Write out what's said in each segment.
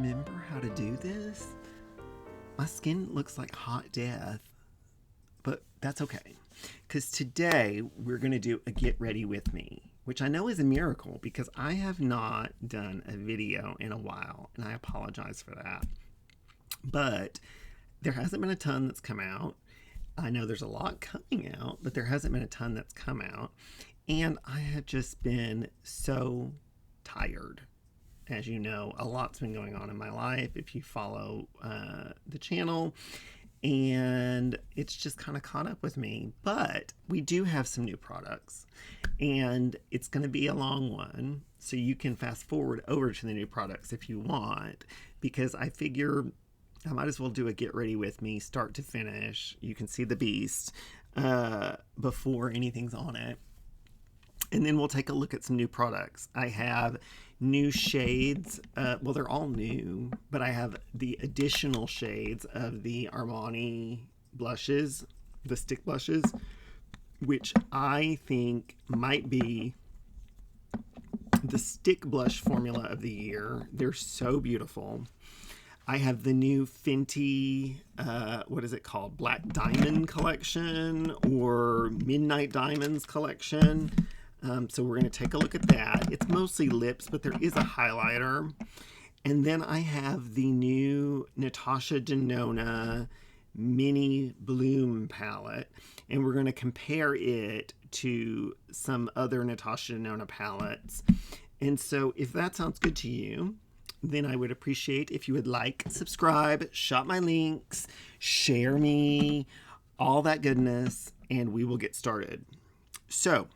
remember how to do this. My skin looks like hot death, but that's okay. Because today we're going to do a get ready with me, which I know is a miracle because I have not done a video in a while, and I apologize for that. But there hasn't been a ton that's come out. I know there's a lot coming out, but there hasn't been a ton that's come out. And I have just been so tired. As you know, a lot's been going on in my life if you follow the channel. And it's just kind of caught up with me. But we do have some new products. And it's going to be a long one. So you can fast forward over to the new products if you want. Because I figure I might as well do a get ready with me, start to finish. You can see the beast before anything's on it. And then we'll take a look at some new products. I have new shades. Well, they're all new, but I have the additional shades of the Armani blushes, the stick blushes, which I think might be the stick blush formula of the year. They're so beautiful. I have the new Fenty, what is it called? Black Diamond collection or Midnight Diamonds collection. So we're going to take a look at that. It's mostly lips, but there is a highlighter. And then I have the new Natasha Denona Mini Bloom palette. And we're going to compare it to some other Natasha Denona palettes. And so if that sounds good to you, then I would appreciate if you would like, subscribe, shop my links, share me, all that goodness, and we will get started. So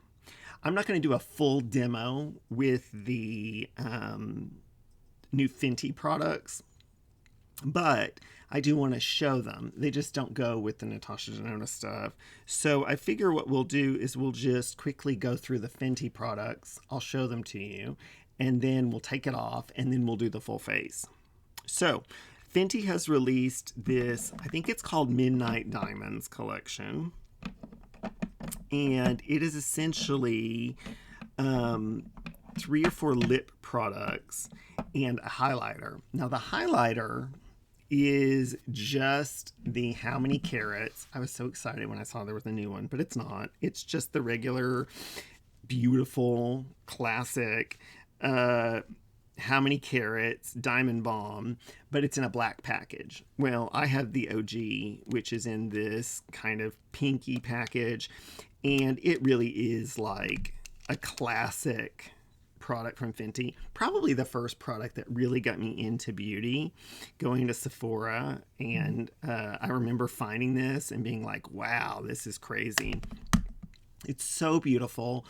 I'm not going to do a full demo with the new Fenty products, but I do want to show them. They just don't go with the Natasha Denona stuff. So I figure what we'll do is we'll just quickly go through the Fenty products. I'll show them to you, and then we'll take it off, and then we'll do the full face. So Fenty has released this, I think it's called Midnight Diamonds collection. And it is essentially 3 or 4 lip products and a highlighter. Now the highlighter is just the How Many Carats. I was so excited when I saw there was a new one, but it's not. It's just the regular, beautiful, classic How Many Carats Diamond Balm, but it's in a black package. Well, I have the OG, which is in this kind of pinky package, and it really is like a classic product from Fenty. Probably the first product that really got me into beauty, going to Sephora, and I remember finding this and being like, wow, this is crazy. It's so beautiful.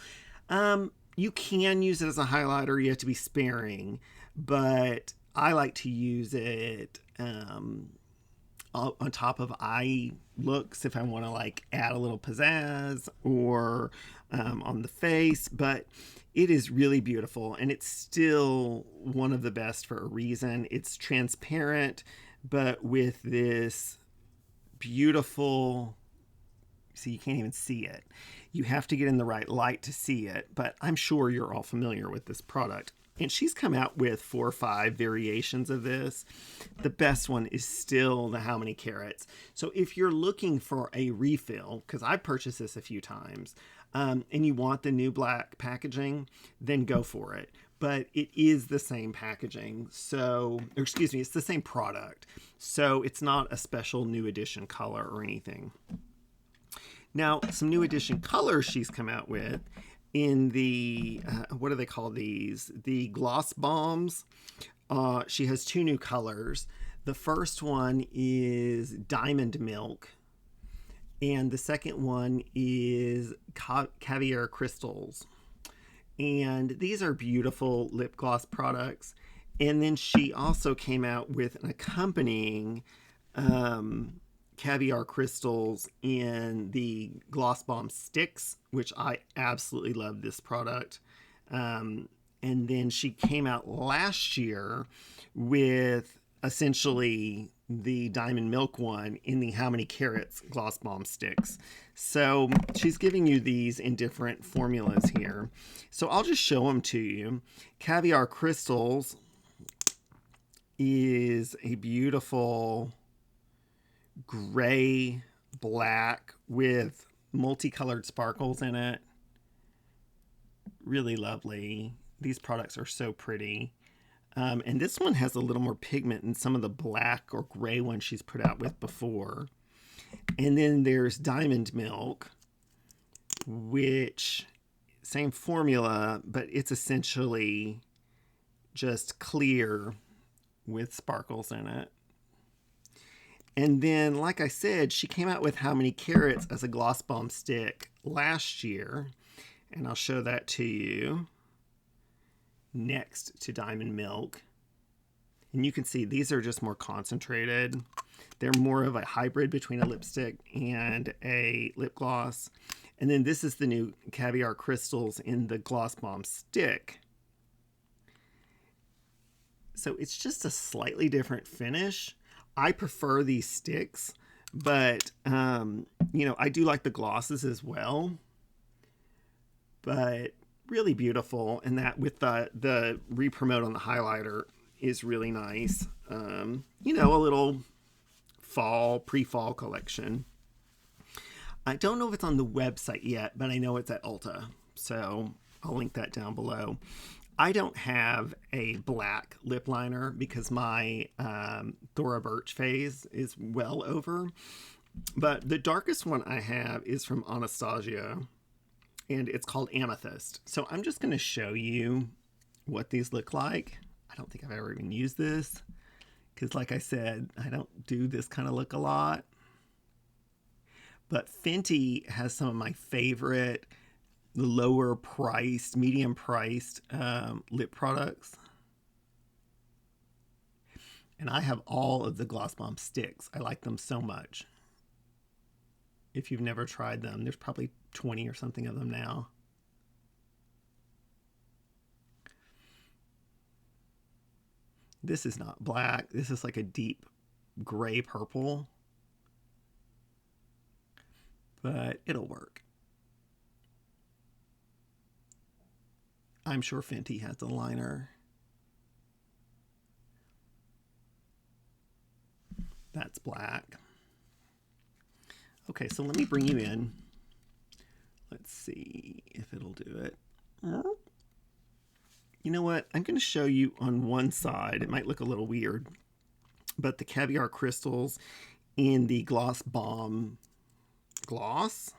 You can use it as a highlighter. You have to be sparing, but I like to use it on top of eye looks if I want to like add a little pizzazz or on the face. But it is really beautiful, and it's still one of the best for a reason. It's transparent, but with this beautiful, see, you can't even see it. You have to get in the right light to see it, but I'm sure you're all familiar with this product. And she's come out with 4 or 5 variations of this. The best one is still the How Many Carats. So if you're looking for a refill, because I've purchased this a few times, and you want the new black packaging, then go for it. But it is the same packaging. So, or excuse me, it's the same product. So it's not a special new edition color or anything. Now, some new edition colors she's come out with in the, what do they call these? The gloss bombs. She has 2 new colors. The first one is Diamond Milk. And the second one is Caviar Crystals. And these are beautiful lip gloss products. And then she also came out with an accompanying Caviar Crystals in the Gloss Bomb Sticks, which I absolutely love this product. And then she came out last year with essentially the Diamond Milk one in the How Many Carats Gloss Bomb Sticks. So she's giving you these in different formulas here. So I'll just show them to you. Caviar Crystals is a beautiful gray black with multicolored sparkles in it. Really lovely. These products are so pretty. And this one has a little more pigment than some of the black or gray ones she's put out with before. And then there's Diamond Milk, which same formula, but it's essentially just clear with sparkles in it. And then, like I said, she came out with How Many Carats as a gloss bomb stick last year. And I'll show that to you next to Diamond Milk. And you can see these are just more concentrated. They're more of a hybrid between a lipstick and a lip gloss. And then this is the new Caviar Crystals in the Gloss Bomb stick. So it's just a slightly different finish. I prefer these sticks, but, you know, I do like the glosses as well. But really beautiful. And that with the re-promote on the highlighter is really nice. You know, a little pre-fall collection. I don't know if it's on the website yet, but I know it's at Ulta. So I'll link that down below. I don't have a black lip liner because my Thora Birch phase is well over. But the darkest one I have is from Anastasia, and it's called Amethyst. So I'm just going to show you what these look like. I don't think I've ever even used this because, like I said, I don't do this kind of look a lot. But Fenty has some of my favorite lower priced, medium priced lip products. And I have all of the Gloss Bomb sticks. I like them so much. If you've never tried them, there's probably 20 or something of them now. This is not black. This is like a deep gray purple. But it'll work. I'm sure Fenty has a liner. That's black. Okay, so let me bring you in. Let's see if it'll do it. You know what? I'm going to show you on one side. It might look a little weird, but the Caviar Crystals in the Gloss Bomb gloss.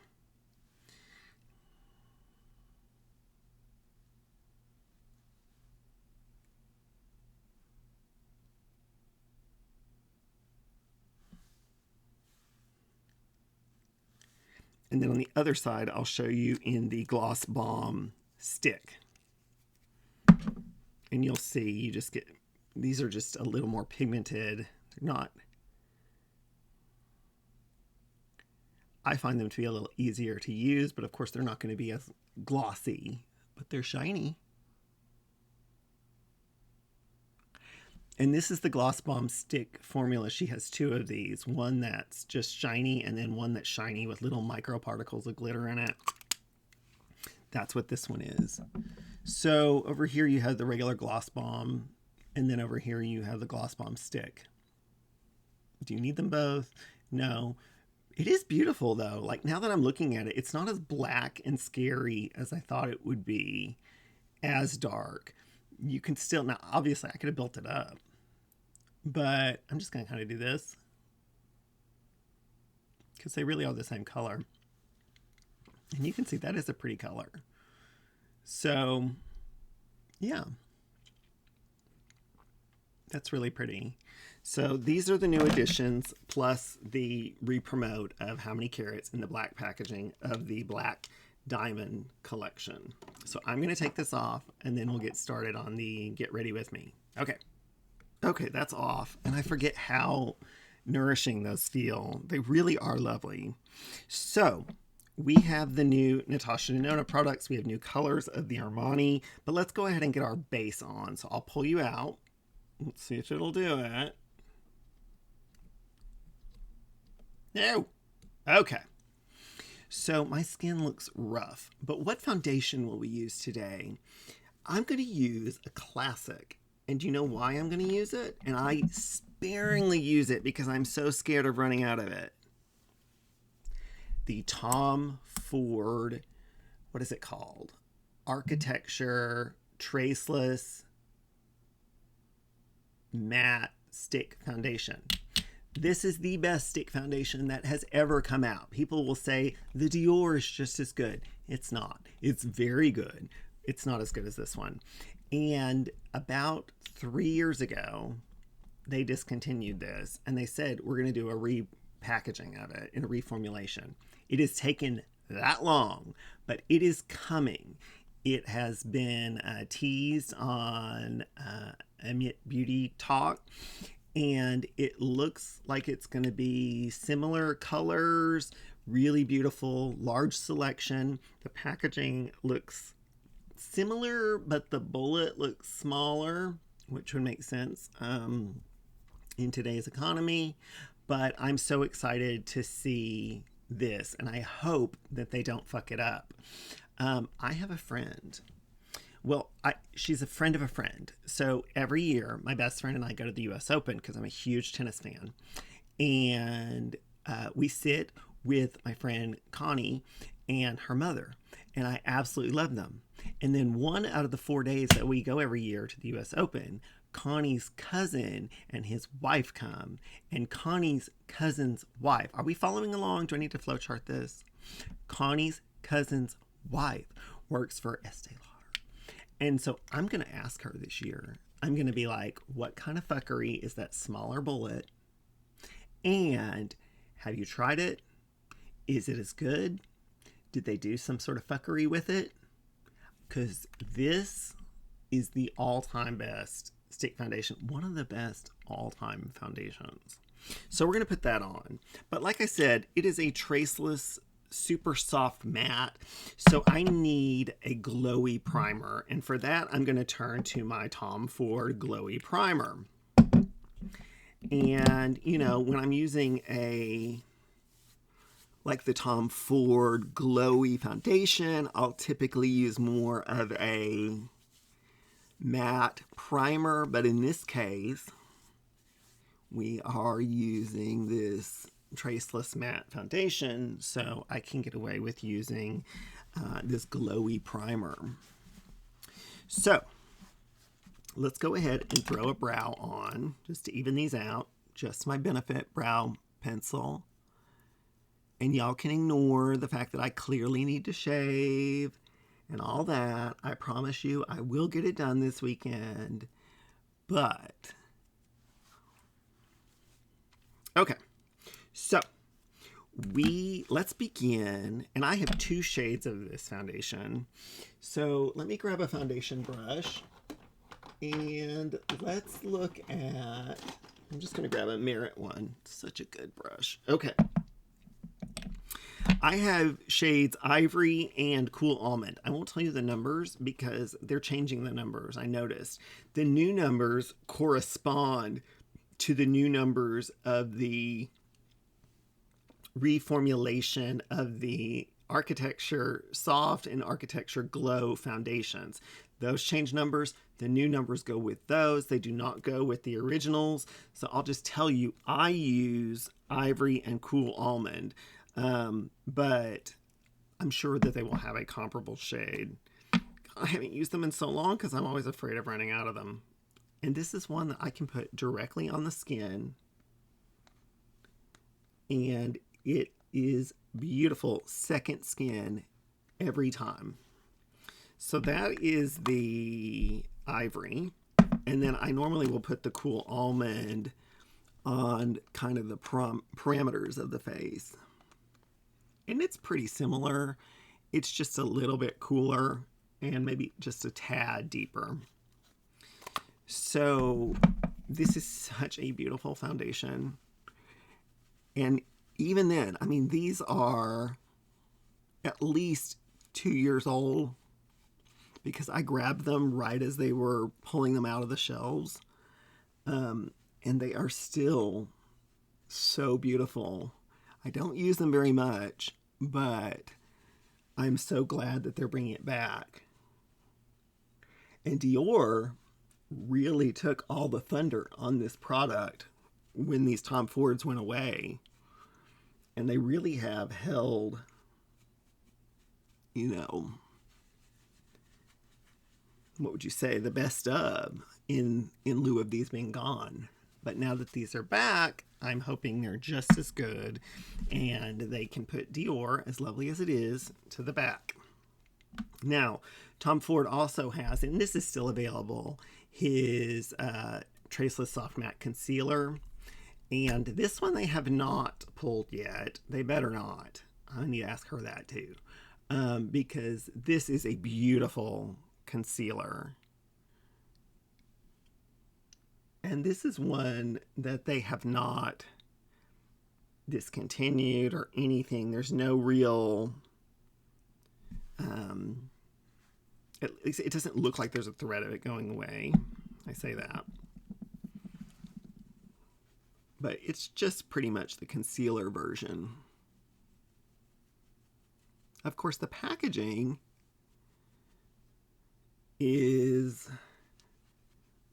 And then on the other side, I'll show you in the Gloss Bomb stick. And you'll see, you just get, these are just a little more pigmented. They're not, I find them to be a little easier to use, but of course they're not going to be as glossy, but they're shiny. And this is the Gloss Bomb stick formula. She has two of these. One that's just shiny and then one that's shiny with little microparticles of glitter in it. That's what this one is. So over here you have the regular Gloss Bomb, and then over here you have the Gloss Bomb stick. Do you need them both? No. It is beautiful though. Like now that I'm looking at it, it's not as black and scary as I thought it would be, as dark. You can still, now obviously I could have built it up, but I'm just going to kind of do this because they really are the same color. And you can see that is a pretty color. So yeah, that's really pretty. So these are the new additions plus the re-promote of How Many Carats in the black packaging of the Black Diamond collection. So I'm going to take this off and then we'll get started on the Get Ready With Me. Okay, that's off. And I forget how nourishing those feel. They really are lovely. So we have the new Natasha Denona products. We have new colors of the Armani, but let's go ahead and get our base on. So I'll pull you out. Let's see if it'll do it. No. Okay. So my skin looks rough, but what foundation will we use today? I'm going to use a classic, And do you know why I'm going to use it? And I sparingly use it because I'm so scared of running out of it. The Tom Ford, what is it called? Architecture Traceless Matte Stick Foundation. This is the best stick foundation that has ever come out. People will say the Dior is just as good. It's not. It's very good. It's not as good as this one. And about 3 years ago, they discontinued this and they said, we're going to do a repackaging of it in a reformulation. It has taken that long, but it is coming. It has been teased on Emmet Beauty Talk, and it looks like it's going to be similar colors, really beautiful, large selection. The packaging looks similar, but the bullet looks smaller, which would make sense in today's economy. But I'm so excited to see this, and I hope that they don't fuck it up. I have a friend. Well, she's a friend of a friend. So every year, my best friend and I go to the US Open because I'm a huge tennis fan. And we sit with my friend Connie and her mother. And I absolutely love them. And then 1 out of the 4 days that we go every year to the US Open, Connie's cousin and his wife come. And Connie's cousin's wife. Are we following along? Do I need to flowchart this? Connie's cousin's wife works for Estee Lauder. And so I'm going to ask her this year. I'm going to be like, what kind of fuckery is that smaller bullet? And have you tried it? Is it as good? Did they do some sort of fuckery with it? Because this is the all-time best stick foundation. One of the best all-time foundations. So we're going to put that on. But like I said, it is a traceless, super soft matte. So I need a glowy primer. And for that, I'm going to turn to my Tom Ford Glowy Primer. And, you know, when I'm using like the Tom Ford Glowy Foundation, I'll typically use more of a matte primer. But in this case, we are using this Traceless Matte Foundation, so I can get away with using this glowy primer. So let's go ahead and throw a brow on just to even these out. Just my benefit brow pencil. And y'all can ignore the fact that I clearly need to shave and all that. I promise you I will get it done this weekend. But okay. So let's begin, and I have 2 shades of this foundation. So let me grab a foundation brush, and let's look at, I'm just going to grab a Merit one. Such a good brush. Okay. I have shades Ivory and Cool Almond. I won't tell you the numbers because they're changing the numbers. I noticed the new numbers correspond to the new numbers of the reformulation of the Architecture Soft and Architecture Glow foundations. Those change numbers. The new numbers go with those. They do not go with the originals. So I'll just tell you, I use Ivory and Cool Almond. But I'm sure that they will have a comparable shade. I haven't used them in so long because I'm always afraid of running out of them. And this is one that I can put directly on the skin. And it is beautiful second skin every time. So that is the Ivory. And then I normally will put the Cool Almond on kind of the parameters of the face. And it's pretty similar. It's just a little bit cooler and maybe just a tad deeper. So this is such a beautiful foundation. And even then, I mean, these are at least 2 years old because I grabbed them right as they were pulling them out of the shelves. And they are still so beautiful. I don't use them very much, but I'm so glad that they're bringing it back. And Dior really took all the thunder on this product when these Tom Fords went away. And they really have held, you know, what would you say, the best of in lieu of these being gone. But now that these are back, I'm hoping they're just as good and they can put Dior, as lovely as it is, to the back. Now, Tom Ford also has, and this is still available, his Traceless Soft Matte Concealer. And this one they have not pulled yet. They better not. I need to ask her that too. Because this is a beautiful concealer. And this is one that they have not discontinued or anything. There's no real... it doesn't look like there's a threat of it going away. I say that. But it's just pretty much the concealer version. Of course, the packaging is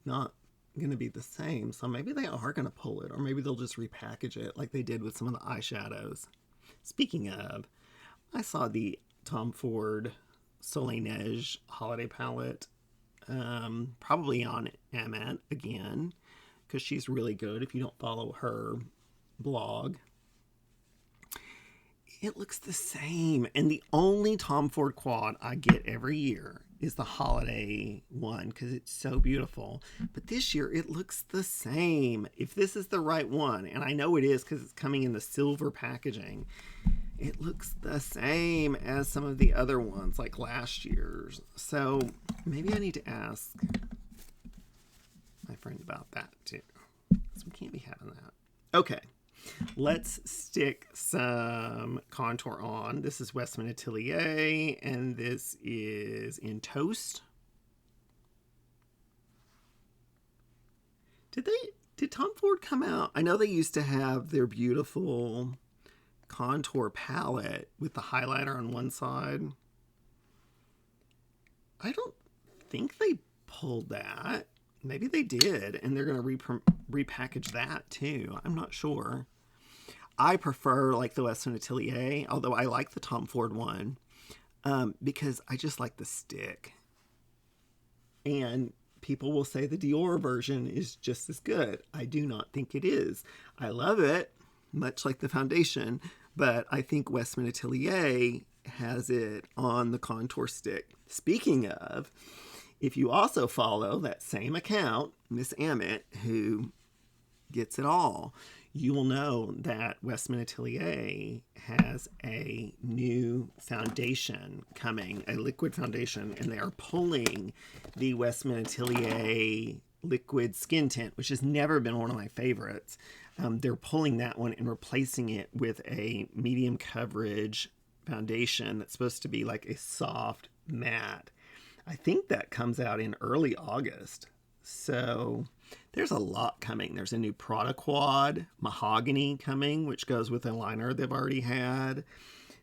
not going to be the same. So maybe they are going to pull it, or maybe they'll just repackage it like they did with some of the eyeshadows. Speaking of, I saw the Tom Ford Soleil Neige holiday palette, probably on Almond again, because she's really good if you don't follow her blog. It looks the same. And the only Tom Ford quad I get every year is the holiday one because it's so beautiful. But this year it looks the same. If this is the right one, and I know it is because it's coming in the silver packaging, it looks the same as some of the other ones like last year's. So maybe I need to ask my friend about that too. So we can't be having that. Okay. Let's stick some contour on. This is Westman Atelier, and this is in Toast. Did Tom Ford come out? I know they used to have their beautiful contour palette with the highlighter on one side. I don't think they pulled that. Maybe they did, and they're going to repackage that too. I'm not sure. I prefer like the Westman Atelier, although I like the Tom Ford one, because I just like the stick. And people will say the Dior version is just as good. I do not think it is. I love it, much like the foundation, but I think Westman Atelier has it on the contour stick. Speaking of, if you also follow that same account, Miss Amit, who gets it all, you will know that Westman Atelier has a new foundation coming, a liquid foundation, and they are pulling the Westman Atelier liquid skin tint, which has never been one of my favorites. They're pulling that one and replacing it with a medium coverage foundation that's supposed to be like a soft matte. I think that comes out in early August. So there's a lot coming. There's a new Prada Quad Mahogany coming, which goes with a liner they've already had.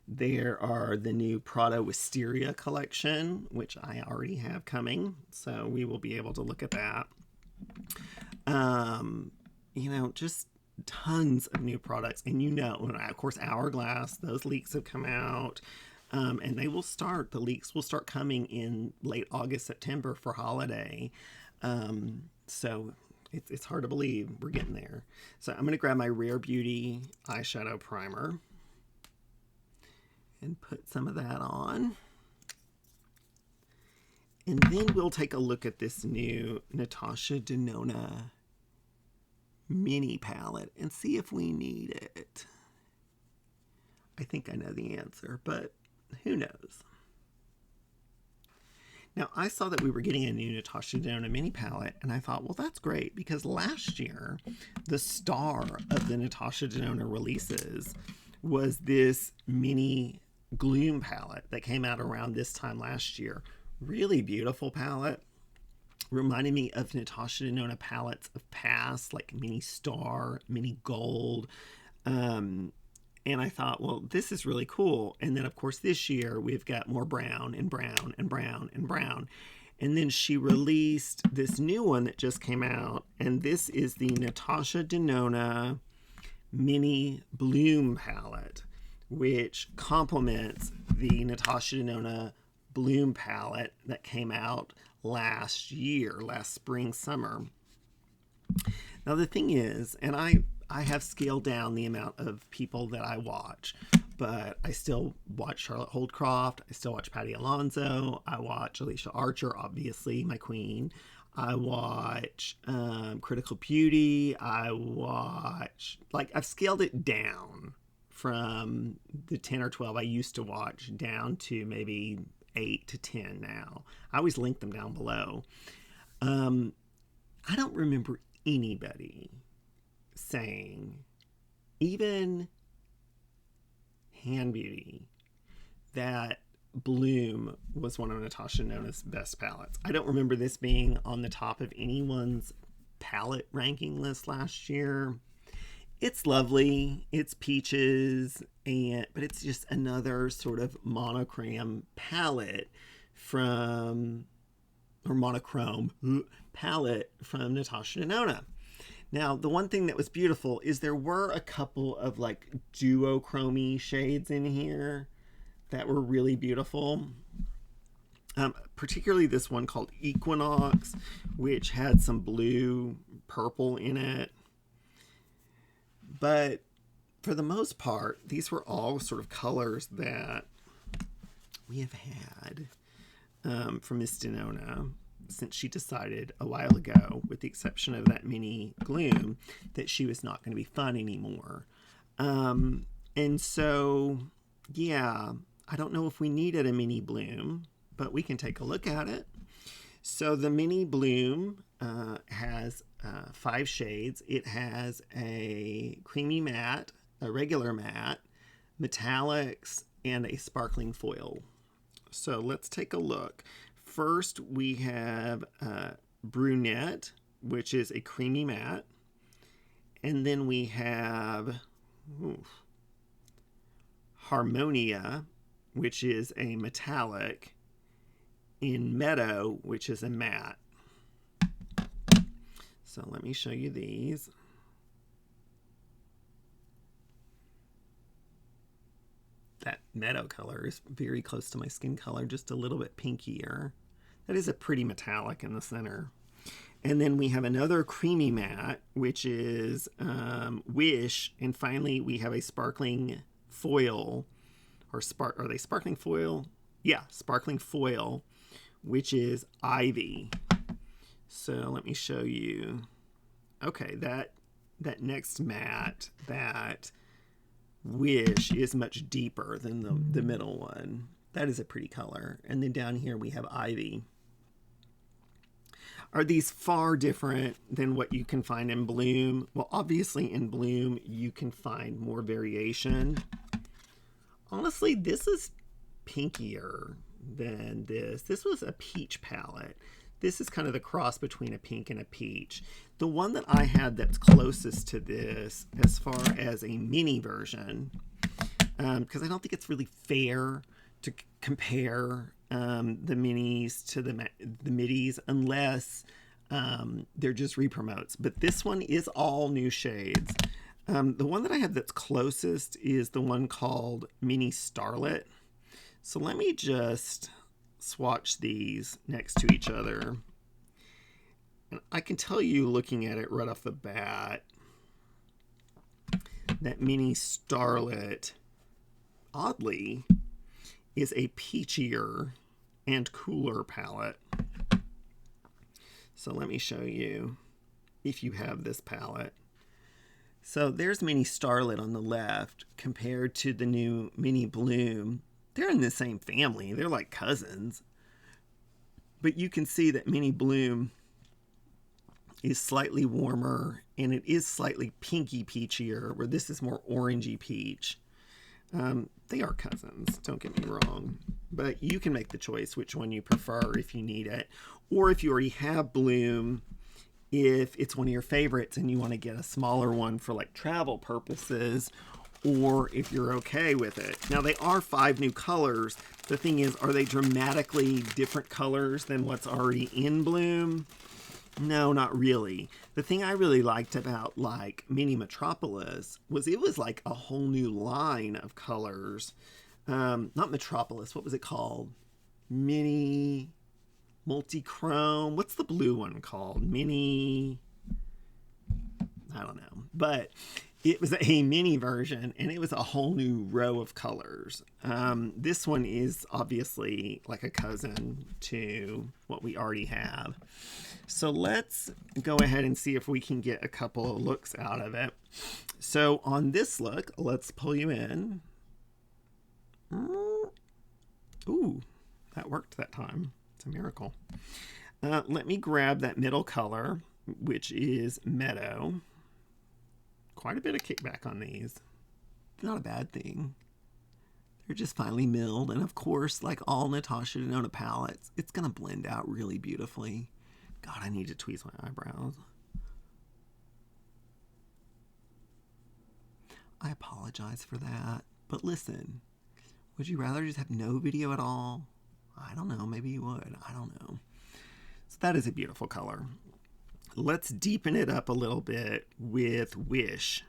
There are the new Prada Wisteria collection, which I already have coming. So we will be able to look at that. You know, just tons of new products. And you know, of course, Hourglass, those leaks have come out. And they will start, the leaks will start coming in late August, September for holiday. So it's hard to believe we're getting there. So I'm going to grab my Rare Beauty eyeshadow primer and put some of that on. And then we'll take a look at this new Natasha Denona mini palette and see if we need it. I think I know the answer, but who knows? Now, I saw that we were getting a new Natasha Denona mini palette, and I thought, well, that's great, because last year, the star of the Natasha Denona releases was this mini Gloom palette that came out around this time last year. Really beautiful palette. Reminded me of Natasha Denona palettes of past, like Mini Star, Mini Gold. And I thought, well, this is really cool. And then, of course, this year we've got more brown and brown and brown and brown. And then she released this new one that just came out, and this is the Natasha Denona Mini Bloom palette, which complements the Natasha Denona Bloom palette that came out last year, last spring, summer. Now the thing is, and I have scaled down the amount of people that I watch, but I still watch Charlotte Holdcroft, I still watch Patty Alonso, I watch Alicia Archer, obviously, my queen. I watch Critical Beauty, I watch, like, I've scaled it down from the 10 or 12 I used to watch down to maybe 8 to 10 now. I always link them down below. I don't remember anybody saying, even Hand Beauty, that Bloom was one of Natasha Denona's best palettes. I don't remember this being on the top of anyone's palette ranking list last year. It's lovely, it's peaches, but it's just another sort of monochrome palette from, or monochrome palette from Natasha Denona. Now, the one thing that was beautiful is there were a couple of like duochrome shades in here that were really beautiful. Particularly this one called Equinox, which had some blue purple in it. But for the most part, these were all sort of colors that we have had from Miss Denona since she decided a while ago, with the exception of that mini Gloom, that she was not going to be fun anymore. And so, yeah, I don't know if we needed a mini Bloom, but we can take a look at it. So the mini Bloom has 5 shades. It has a creamy matte, a regular matte, metallics, and a sparkling foil. So let's take a look. First, we have Brunette, which is a creamy matte. And then we have Harmonia, which is a metallic, in Meadow, which is a matte. So let me show you these. That Meadow color is very close to my skin color, just a little bit pinkier. That is a pretty metallic in the center. And then we have another creamy matte, which is Wish. And finally, we have a sparkling foil, are they sparkling foil? Yeah, sparkling foil, which is Ivy. So let me show you. Okay, that next matte, that Wish, is much deeper than the middle one. That is a pretty color. And then down here we have Ivy. Are these far different than what you can find in Bloom? Well, obviously in Bloom you can find more variation. Honestly, this is pinkier than this. This was a peach palette. This is kind of the cross between a pink and a peach. The one that I had that's closest to this as far as a mini version, because I don't think it's really fair to compare the minis to the middies unless they're just re-promotes. But this one is all new shades. The one that I have that's closest is the one called Mini Starlet. So let me just swatch these next to each other. And I can tell you, looking at it right off the bat, that Mini Starlet, oddly, is a peachier and cooler palette. So let me show you if you have this palette. So there's Mini Starlet on the left compared to the new Mini Bloom. They're in the same family. They're like cousins. But you can see that Mini Bloom is slightly warmer and it is slightly pinky peachier, where this is more orangey peach. They are cousins, don't get me wrong. But you can make the choice which one you prefer if you need it. Or if you already have Bloom, if it's one of your favorites and you want to get a smaller one for like travel purposes, or if you're okay with it. Now, they are 5 new colors. The thing is, are they dramatically different colors than what's already in bloom? No, not really. The thing I really liked about like Mini Metropolis was it was like a whole new line of colors. Not Metropolis, what was it called? Mini Multichrome. What's the blue one called? Mini, I don't know. But it was a mini version and it was a whole new row of colors. This one is obviously like a cousin to what we already have. So let's go ahead and see if we can get a couple of looks out of it. So on this look, let's pull you in. Ooh, that worked that time. It's a miracle. Let me grab that middle color, which is Meadow. Quite a bit of kickback on these. Not a bad thing. They're just finely milled. And of course, like all Natasha Denona palettes, it's going to blend out really beautifully. God, I need to tweeze my eyebrows. I apologize for that. But listen, would you rather just have no video at all? I don't know. Maybe you would. I don't know. So that is a beautiful color. Let's deepen it up a little bit with Wish,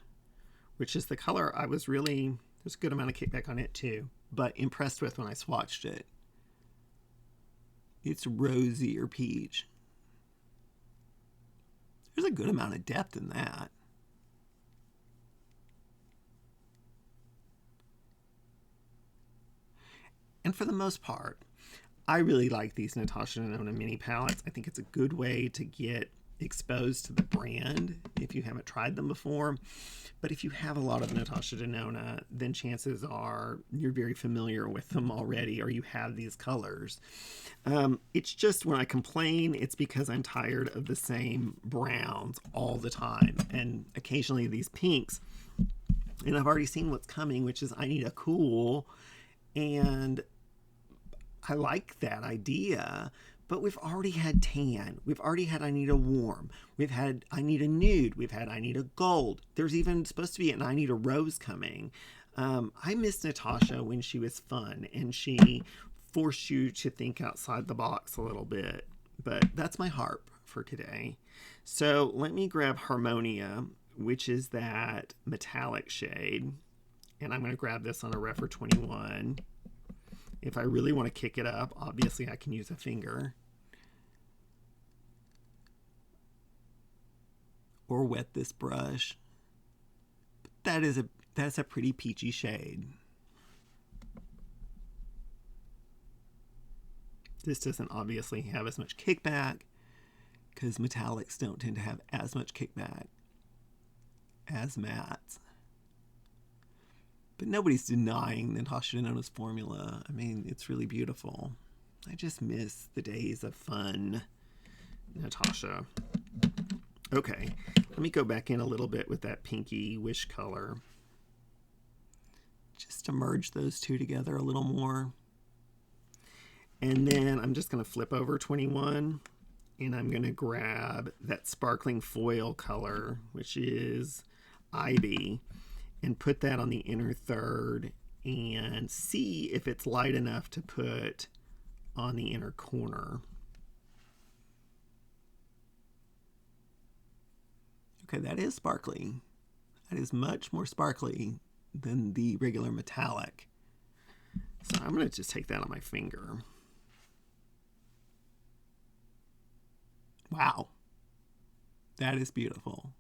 which is the color I was really, there's a good amount of kickback on it too, but impressed with when I swatched it. It's rosy or peach. There's a good amount of depth in that. And for the most part, I really like these Natasha Denona mini palettes. I think it's a good way to get exposed to the brand if you haven't tried them before. But if you have a lot of Natasha Denona, then chances are you're very familiar with them already, or you have these colors. It's just when I complain, it's because I'm tired of the same browns all the time, and occasionally these pinks. And I've already seen what's coming, which is I need a cool, and I like that idea. But we've already had tan. We've already had I need a warm. We've had I need a nude. We've had I need a gold. There's even supposed to be an I need a rose coming. I miss Natasha when she was fun and she forced you to think outside the box a little bit. But that's my harp for today. So let me grab Harmonia, which is that metallic shade. And I'm going to grab this on a Refer 21. If I really want to kick it up, obviously I can use a finger. Or wet this brush. But that's a pretty peachy shade. This doesn't obviously have as much kickback because metallics don't tend to have as much kickback as mattes. But nobody's denying Natasha Denona's formula. I mean, it's really beautiful. I just miss the days of fun Natasha. Okay, let me go back in a little bit with that pinky Wish color. Just to merge those two together a little more. And then I'm just going to flip over 21. And I'm going to grab that sparkling foil color, which is Ivy, and put that on the inner third and see if it's light enough to put on the inner corner. Okay, that is sparkly. That is much more sparkly than the regular metallic. So I'm going to just take that on my finger. Wow. That is beautiful.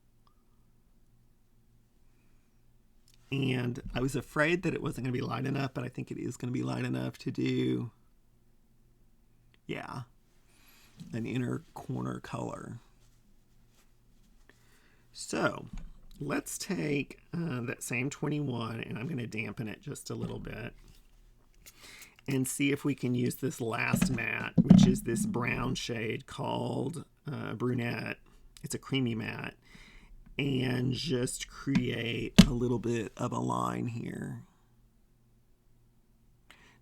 And I was afraid that it wasn't going to be light enough, but I think it is going to be light enough to do, yeah, an inner corner color. So let's take that same 21, and I'm going to dampen it just a little bit and see if we can use this last matte, which is this brown shade called Brunette. It's a creamy matte. And just create a little bit of a line here.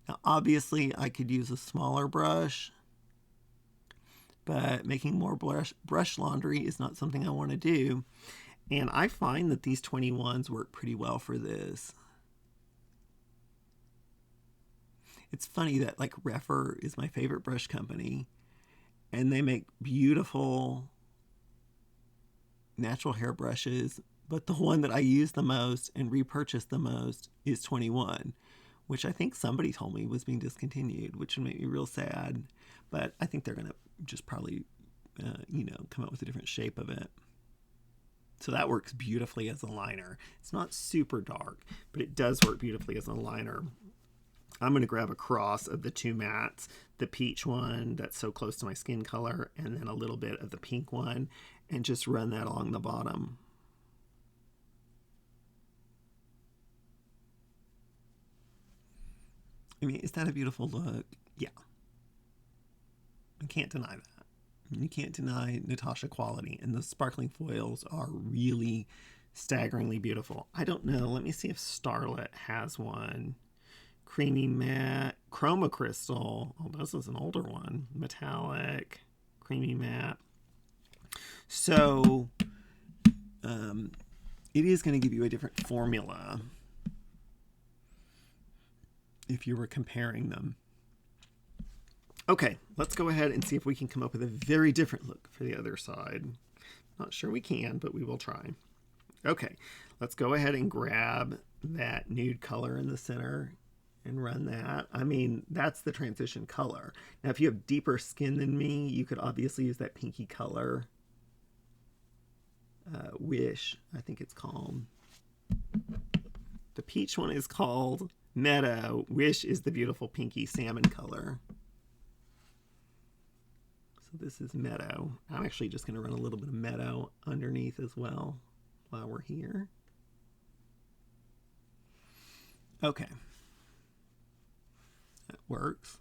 Now, obviously, I could use a smaller brush, but making more brush laundry is not something I want to do. And I find that these 21s work pretty well for this. It's funny that like Refer is my favorite brush company, and they make beautiful natural hair brushes, but the one that I use the most and repurchase the most is 21, which I think somebody told me was being discontinued, which would make me real sad. But I think they're going to just probably, come up with a different shape of it. So that works beautifully as a liner. It's not super dark, but it does work beautifully as a liner. I'm going to grab a cross of the two mattes, the peach one that's so close to my skin color, and then a little bit of the pink one, and just run that along the bottom. I mean, is that a beautiful look? Yeah. I can't deny that. You can't deny Natasha quality, and the sparkling foils are really staggeringly beautiful. I don't know. Let me see if Starlet has one. Creamy matte, chroma crystal. Oh, this is an older one. Metallic, creamy matte. So it is going to give you a different formula if you were comparing them. Okay, let's go ahead and see if we can come up with a very different look for the other side. Not sure we can, but we will try. Okay, let's go ahead and grab that nude color in the center and run that. I mean, that's the transition color. Now, if you have deeper skin than me, you could obviously use that pinky color. Wish, I think it's called. The peach one is called Meadow. Wish is the beautiful pinky salmon color. So this is Meadow. I'm actually just going to run a little bit of Meadow underneath as well while we're here. Okay. That works.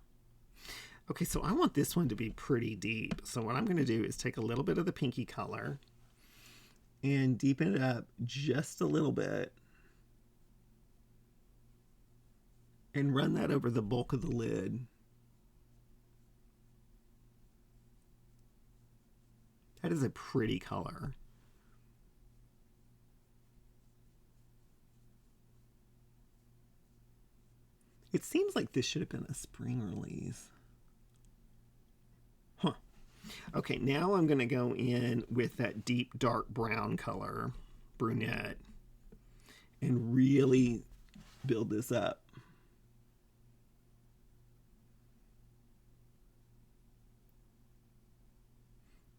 Okay, so I want this one to be pretty deep. So what I'm going to do is take a little bit of the pinky color and deepen it up just a little bit and run that over the bulk of the lid. That is a pretty color. It seems like this should have been a spring release. Huh. Okay, now I'm going to go in with that deep dark brown color, brunette, and really build this up.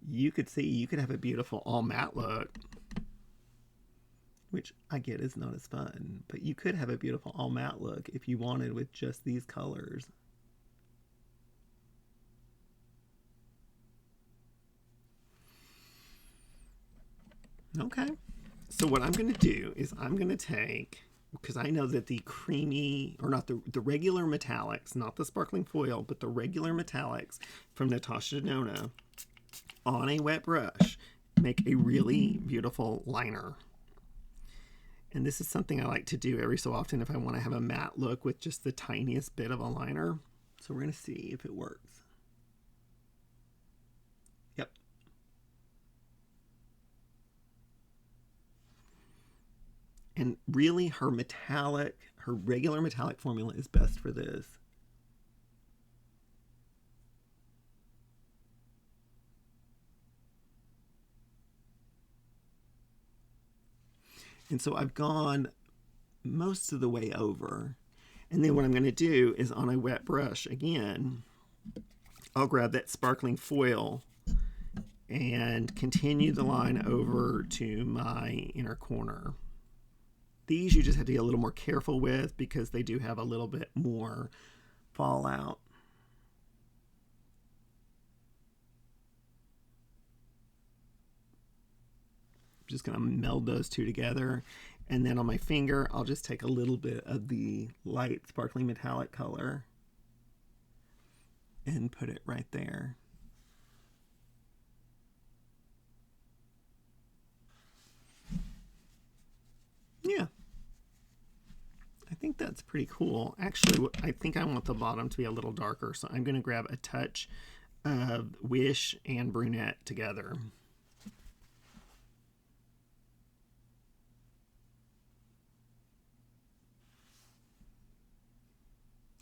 You could see, you could have a beautiful all matte look, which I get is not as fun, but you could have a beautiful all matte look if you wanted with just these colors. Okay, so what I'm going to do is I'm going to take, because I know that the creamy, or not the regular metallics, not the sparkling foil, but the regular metallics from Natasha Denona on a wet brush make a really beautiful liner. And this is something I like to do every so often if I want to have a matte look with just the tiniest bit of a liner. So we're going to see if it works. Yep. And really her regular metallic formula is best for this. And so I've gone most of the way over. And then what I'm going to do is on a wet brush again, I'll grab that sparkling foil and continue the line over to my inner corner. These you just have to be a little more careful with because they do have a little bit more fallout. Just going to meld those two together, and then on my finger I'll just take a little bit of the light sparkling metallic color and put it right there. Yeah, I think that's pretty cool. Actually, I think I want the bottom to be a little darker, so I'm going to grab a touch of Wish and Brunette together.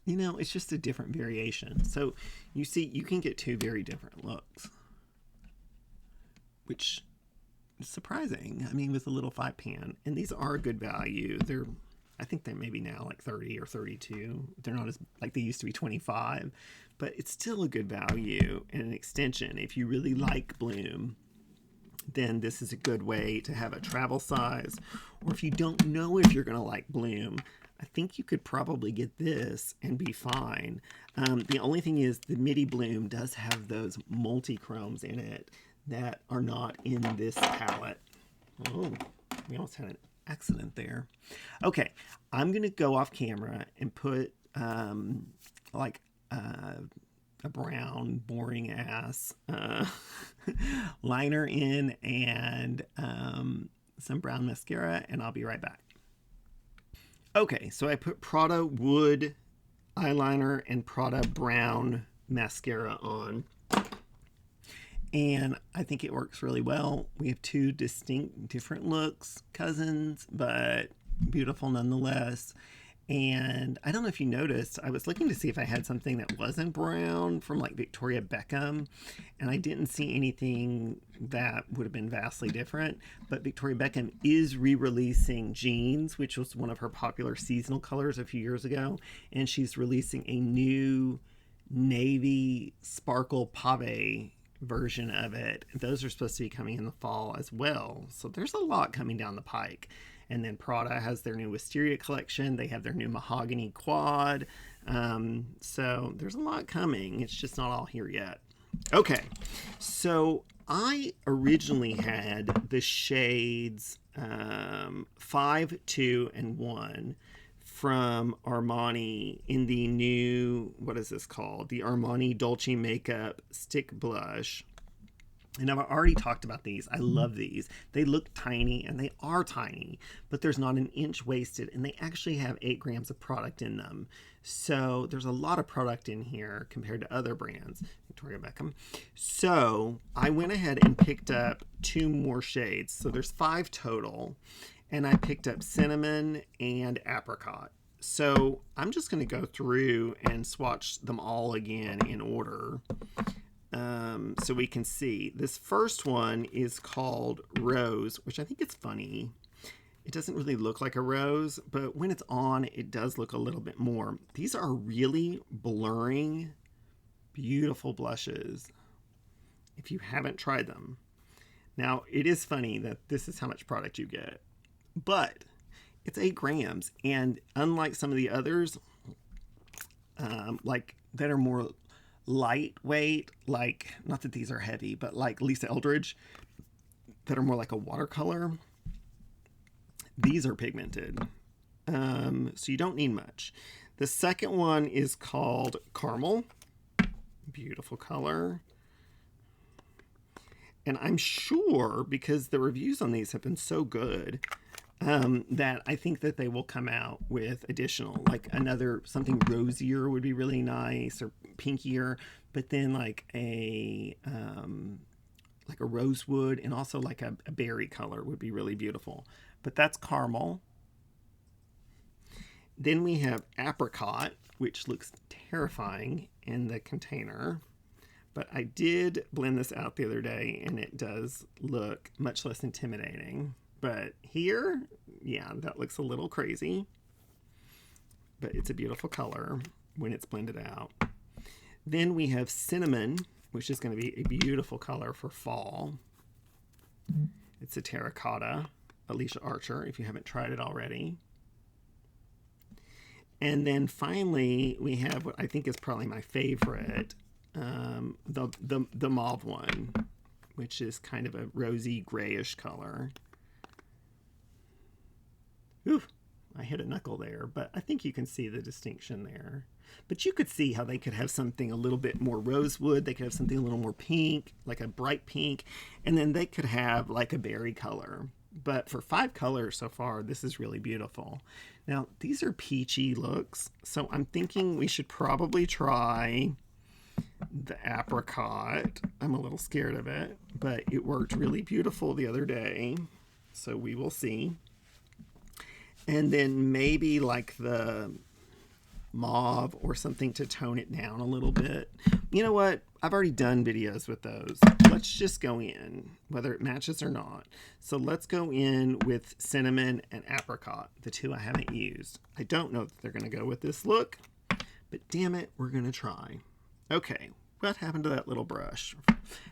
You know, it's just a different variation. So you see, you can get two very different looks, which is surprising. I mean, with a little 5-pan, and these are good value. They're, I think they're maybe now like 30 or 32. They're not as like they used to be 25, but it's still a good value and an extension. If you really like bloom, then this is a good way to have a travel size. Or if you don't know if you're going to like bloom, I think you could probably get this and be fine. The only thing is the Midi Bloom does have those multi-chromes in it that are not in this palette. Oh, we almost had an accident there. Okay, I'm going to go off camera and put like a brown, boring ass liner in and some brown mascara, and I'll be right back. Okay, so I put Prada Wood eyeliner and Prada Brown mascara on, and I think it works really well. We have two distinct different looks, cousins, but beautiful nonetheless. And I don't know if you noticed, I was looking to see if I had something that wasn't brown from like Victoria Beckham, and I didn't see anything that would have been vastly different. But Victoria Beckham is re-releasing Jeans, which was one of her popular seasonal colors a few years ago, and she's releasing a new navy sparkle pave version of it. Those are supposed to be coming in the fall as well, so there's a lot coming down the pike. And then Prada has their new Wisteria collection. They have their new Mahogany Quad. So there's a lot coming. It's just not all here yet. Okay, so I originally had the shades 5, 2, and 1 from Armani in the new, what is this called? The Armani Dolchi Makeup Stick Blush. And I've already talked about these. I love these. They look tiny, and they are tiny, but there's not an inch wasted, and they actually have 8 grams of product in them. So there's a lot of product in here compared to other brands, Victoria Beckham. So I went ahead and picked up 2 more shades. So there's 5 total, and I picked up Cinnamon and Apricot. So I'm just going to go through and swatch them all again in order. So we can see. This first one is called Rose, which I think is funny. It doesn't really look like a rose, but when it's on, it does look a little bit more. These are really blurring, beautiful blushes if you haven't tried them. Now, it is funny that this is how much product you get, but it's 8 grams, and unlike some of the others, like that are more lightweight, like, not that these are heavy, but like Lisa Eldridge, that are more like a watercolor, these are pigmented. So you don't need much. The second one is called Caramel. Beautiful color. And I'm sure, because the reviews on these have been so good, that I think that they will come out with additional, like another, something rosier would be really nice, or pinkier, but then like a rosewood, and also like a berry color would be really beautiful. But that's Caramel. Then we have Apricot, which looks terrifying in the container, but I did blend this out the other day, and it does look much less intimidating. But here, yeah, that looks a little crazy, but it's a beautiful color when it's blended out. Then we have Cinnamon, which is going to be a beautiful color for fall. It's a terracotta, Alicia Archer, if you haven't tried it already. And then finally, we have what I think is probably my favorite, the mauve one, which is kind of a rosy grayish color. Ooh, I hit a knuckle there, but I think you can see the distinction there. But you could see how they could have something a little bit more rosewood. They could have something a little more pink, like a bright pink, and then they could have like a berry color. But for 5 colors so far, this is really beautiful. Now, these are peachy looks, so I'm thinking we should probably try the Apricot. I'm a little scared of it, but it worked really beautiful the other day, so we will see. And then maybe like the mauve or something to tone it down a little bit. You know what? I've already done videos with those. Let's just go in, whether it matches or not. So let's go in with cinnamon and apricot, the two I haven't used. I don't know that they're going to go with this look, but damn it, we're going to try. Okay, what happened to that little brush?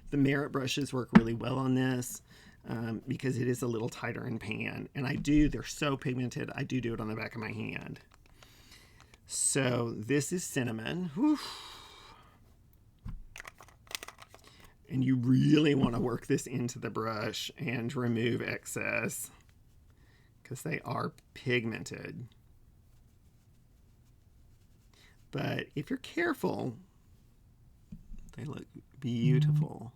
The Merit brushes work really well on this. Because it is a little tighter in pan, and they're so pigmented, I do it on the back of my hand. So this is cinnamon. Whew. And you really want to work this into the brush and remove excess because they are pigmented. But if you're careful, they look beautiful.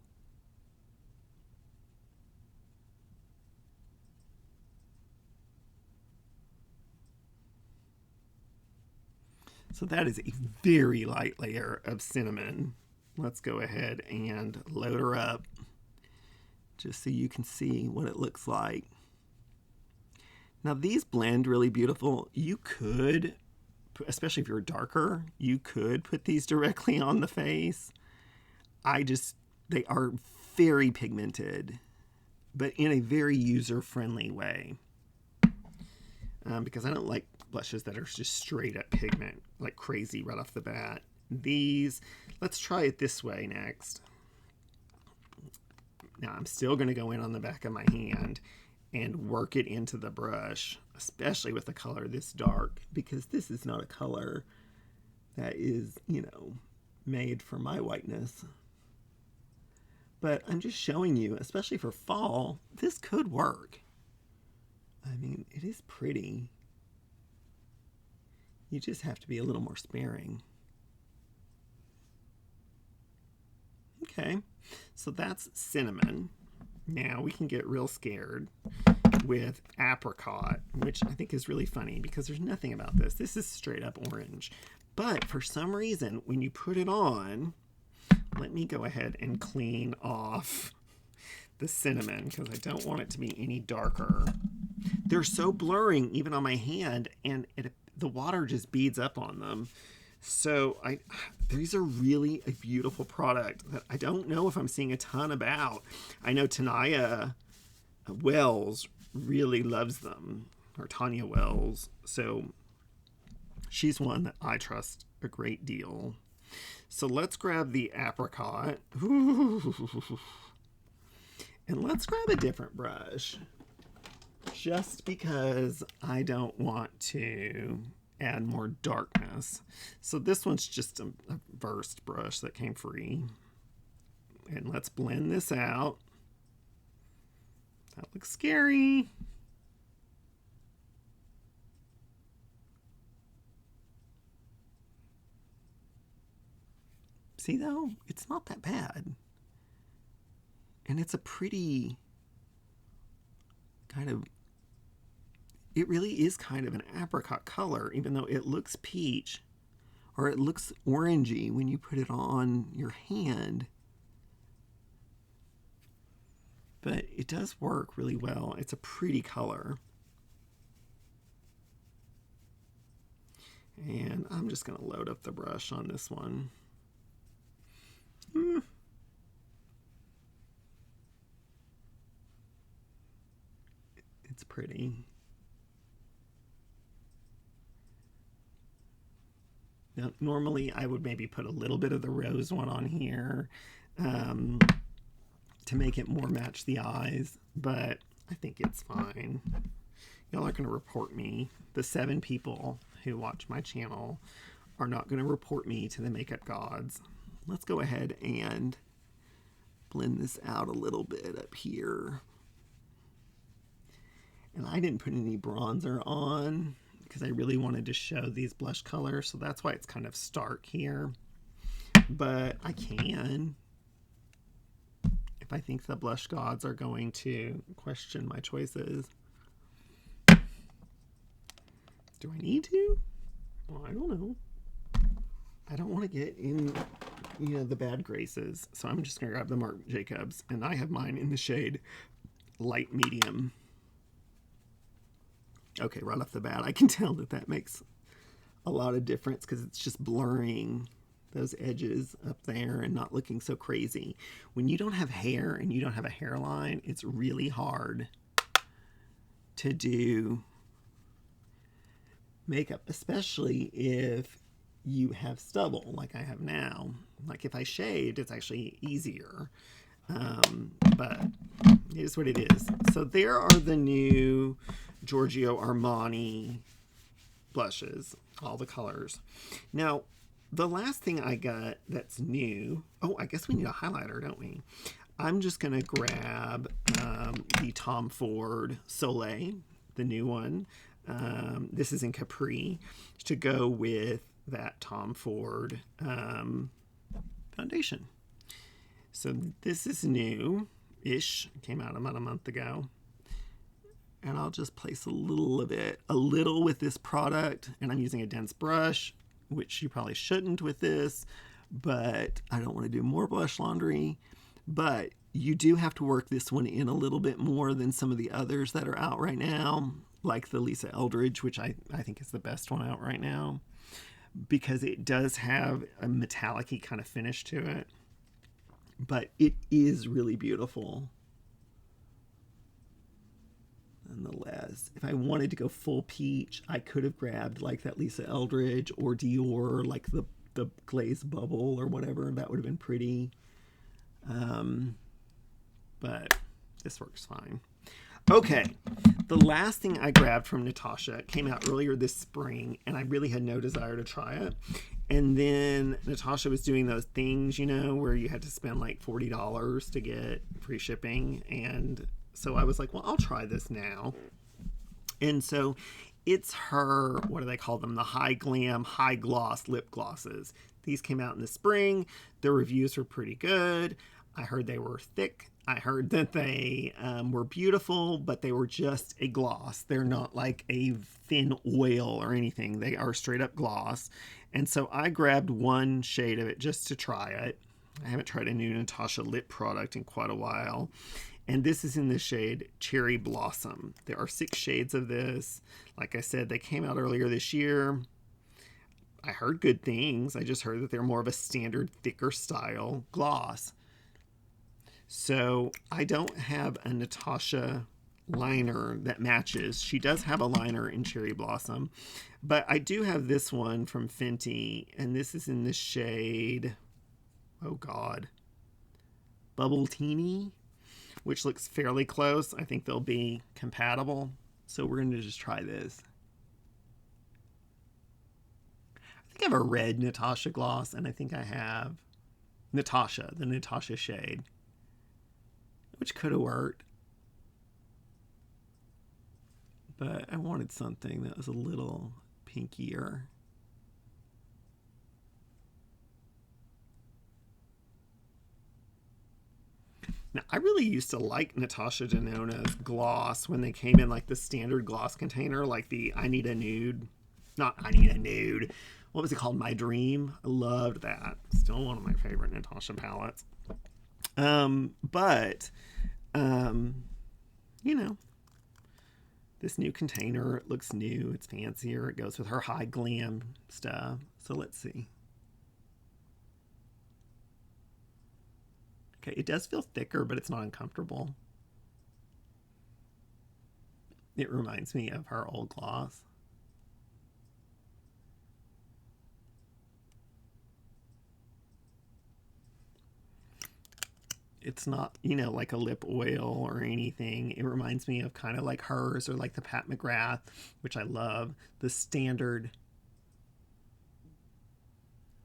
So that is a very light layer of cinnamon. Let's go ahead and load her up just so you can see what it looks like. Now these blend really beautiful. You could, especially if you're darker, you could put these directly on the face. They are very pigmented, but in a very user-friendly way. Because I don't like blushes that are just straight up pigment like crazy right off the bat. Let's try it this way next. Now I'm still going to go in on the back of my hand and work it into the brush, especially with a color this dark, because this is not a color that is, made for my whiteness. But I'm just showing you, especially for fall, this could work. I mean, it is pretty. You just have to be a little more sparing. Okay, so that's cinnamon. Now we can get real scared with apricot, which I think is really funny because there's nothing about this. This is straight up orange. But for some reason, when you put it on, let me go ahead and clean off the cinnamon because I don't want it to be any darker. They're so blurring even on my hand, and the water just beads up on them. So these are really a beautiful product that I don't know if I'm seeing a ton about. I know Tanya Wells really loves them, or Tanya Wells. So she's one that I trust a great deal. So let's grab the apricot. Ooh. And let's grab a different brush. Just because I don't want to add more darkness. So this one's just a versed brush that came free. And let's blend this out. That looks scary. See though, it's not that bad. And it's a pretty kind of, it really is kind of an apricot color, even though it looks peach, or it looks orangey when you put it on your hand. But it does work really well. It's a pretty color. And I'm just going to load up the brush on this one. It's pretty. Now, normally I would maybe put a little bit of the rose one on here to make it more match the eyes, but I think it's fine. Y'all are going to report me. The 7 people who watch my channel are not going to report me to the makeup gods. Let's go ahead and blend this out a little bit up here. And I didn't put any bronzer on because I really wanted to show these blush colors, so that's why it's kind of stark here. But I can, if I think the blush gods are going to question my choices. Do I need to? Well, I don't know. I don't want to get in, the bad graces, so I'm just going to grab the Marc Jacobs, and I have mine in the shade light medium. Okay, right off the bat, I can tell that makes a lot of difference because it's just blurring those edges up there and not looking so crazy. When you don't have hair and you don't have a hairline, it's really hard to do makeup, especially if you have stubble like I have now. Like if I shaved, it's actually easier. But it is what it is. So there are the new Giorgio Armani blushes, all the colors. Now, the last thing I got that's new, oh, I guess we need a highlighter, don't we? I'm just going to grab the Tom Ford Soleil, the new one. This is in Capri, to go with that Tom Ford foundation. So this is new-ish. It came out about a month ago. And I'll just place a little with this product. And I'm using a dense brush, which you probably shouldn't with this, but I don't want to do more blush laundry. But you do have to work this one in a little bit more than some of the others that are out right now, like the Lisa Eldridge, which I think is the best one out right now, because it does have a metallic-y kind of finish to it. But it is really beautiful. Nonetheless, if I wanted to go full peach, I could have grabbed like that Lisa Eldridge or Dior, like the glazed bubble or whatever. That would have been pretty. But this works fine. Okay, the last thing I grabbed from Natasha came out earlier this spring, and I really had no desire to try it. And then Natasha was doing those things, you know, where you had to spend like $40 to get free shipping. And so I was like, well, I'll try this now. And so it's her, what do they call them? The high glam, high gloss lip glosses. These came out in the spring. The reviews were pretty good. I heard they were thick. I heard that they were beautiful, but they were just a gloss. They're not like a thin oil or anything. They are straight up gloss. And so I grabbed one shade of it just to try it. I haven't tried a new Natasha lip product in quite a while. And this is in the shade Cherry Blossom. There are 6 shades of this. Like I said, they came out earlier this year. I heard good things. I just heard that they're more of a standard, thicker style gloss. So I don't have a Natasha liner that matches. She does have a liner in Cherry Blossom, but I do have this one from Fenty, and this is in the shade, oh God, Bubble Teeny, which looks fairly close. I think they'll be compatible. So we're going to just try this. I think I have a red Natasha gloss, and I think I have Natasha, the Natasha shade, which could have worked. But I wanted something that was a little pinkier. Now, I really used to like Natasha Denona's gloss when they came in like the standard gloss container, like the I Need a Nude. Not I Need a Nude. What was it called? My Dream. I loved that. Still one of my favorite Natasha palettes. You know, this new container, it looks new, it's fancier, it goes with her high glam stuff. So let's see. Okay, it does feel thicker, but it's not uncomfortable. It reminds me of her old gloss. It's not, you know, like a lip oil or anything. It reminds me of kind of like hers or like the Pat McGrath, which I love. The standard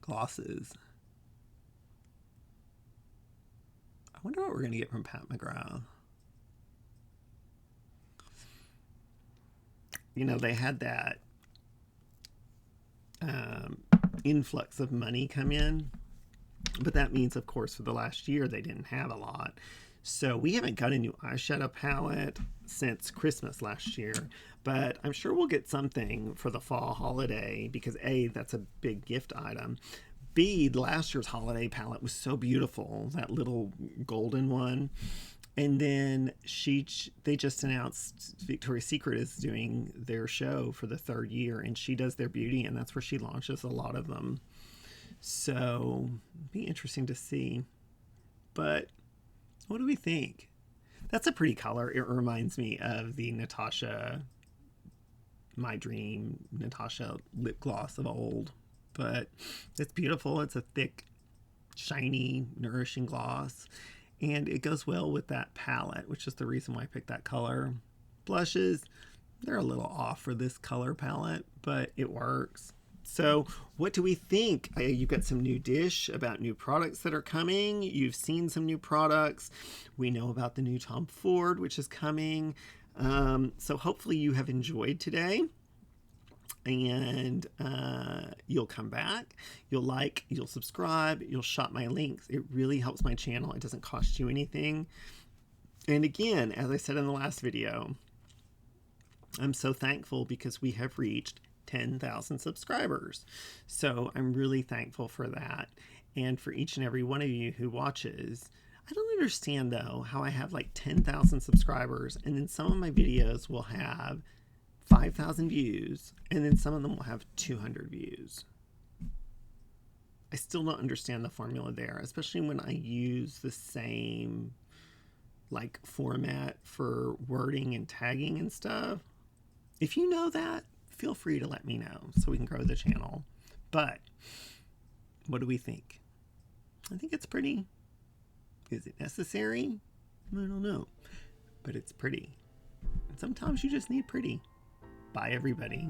glosses. I wonder what we're going to get from Pat McGrath. You know, they had that influx of money come in. But that means, of course, for the last year, they didn't have a lot. So we haven't got a new eyeshadow palette since Christmas last year. But I'm sure we'll get something for the fall holiday because, A, that's a big gift item. B, last year's holiday palette was so beautiful, that little golden one. And then they just announced Victoria's Secret is doing their show for the 3rd year, and she does their beauty, and that's where she launches a lot of them. So it'd be interesting to see. But what do we think? That's a pretty color. It reminds me of the Natasha, My Dream Natasha lip gloss of old. But it's beautiful. It's a thick, shiny, nourishing gloss. And it goes well with that palette, which is the reason why I picked that color. Blushes, they're a little off for this color palette, but it works. So what do we think? You've got some new dish about new products that are coming. You've seen some new products. We know about the new Tom Ford, which is coming. So hopefully you have enjoyed today. And you'll come back, you'll like, you'll subscribe, you'll shop my links. It really helps my channel. It doesn't cost you anything. And again, as I said in the last video, I'm so thankful because we have reached 10,000 subscribers. So I'm really thankful for that. And for each and every one of you who watches. I don't understand though how I have like 10,000 subscribers and then some of my videos will have 5,000 views, and then some of them will have 200 views. I still don't understand the formula there, especially when I use the same like format for wording and tagging and stuff. If you know that, feel free to let me know so we can grow the channel. But what do we think? I think it's pretty. Is it necessary? I don't know. But it's pretty. And sometimes you just need pretty. Bye, everybody.